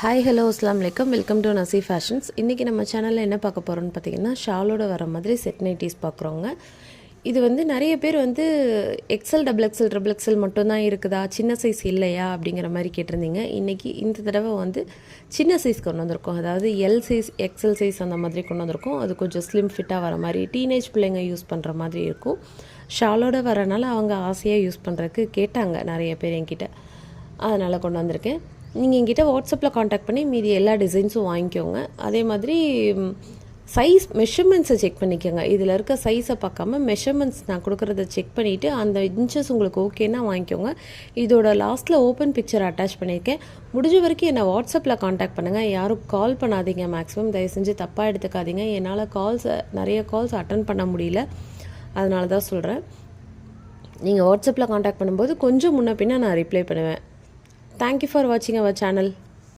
Hi hello அஸ்லாம் வலைக்கம் welcome to நசி fashions. இன்றைக்கி நம்ம சேனலில் என்ன பார்க்க போகிறோன்னு பார்த்தீங்கன்னா, ஷாலோட வர மாதிரி செட் நைட்டிஸ் பார்க்குறோங்க. இது நிறைய பேர் XL double XL triple XL மட்டும்தான் இருக்குதா, சின்ன சைஸ் இல்லையா அப்படிங்கிற மாதிரி கேட்டிருந்தீங்க. இன்றைக்கி இந்த தடவை சின்ன சைஸ் கொண்டு வந்திருக்கோம். அதாவது எல் சைஸ் எக்ஸல் சைஸ் அந்த மாதிரி கொண்டு வந்திருக்கோம். அது கொஞ்சம் ஸ்லிம் ஃபிட்டாக வர மாதிரி, டீனேஜ் பிள்ளைங்க யூஸ் பண்ணுற மாதிரி இருக்கும். ஷாலோட வரனால அவங்க ஆசையாக யூஸ் பண்ணுறதுக்கு கேட்டாங்க நிறைய பேர் என்கிட்ட, அதனால் கொண்டு வந்திருக்கேன். நீங்கள் எங்கிட்ட வாட்ஸ்அப்பில் காண்டாக்ட் பண்ணி மீதி எல்லா டிசைன்ஸும் வாங்கிக்கோங்க. அதே மாதிரி சைஸ் மெஷர்மெண்ட்ஸை செக் பண்ணிக்கோங்க. இதில் இருக்க சைஸை பார்க்காம மெஷர்மெண்ட்ஸ் நான் கொடுக்குறத செக் பண்ணிவிட்டு அந்த இன்ச்சஸ் உங்களுக்கு ஓகேன்னா வாங்கிக்கோங்க. இதோட லாஸ்ட்டில் ஓப்பன் பிக்சர் அட்டாச் பண்ணியிருக்கேன். முடிஞ்ச வரைக்கும் என்னை வாட்ஸ்அப்பில் காண்டாக்ட் பண்ணுங்கள். யாரும் கால் பண்ணாதீங்க. மேக்ஸிமம் தயவு செஞ்சு தப்பாக எடுத்துக்காதீங்க. என்னால் நிறைய கால்ஸ் அட்டன் பண்ண முடியல, அதனால தான் சொல்கிறேன். நீங்கள் வாட்ஸ்அப்பில் காண்டாக்ட் பண்ணும்போது கொஞ்சம் முன்ன பின்ன நான் ரிப்ளை பண்ணுவேன். Thank you for watching our channel.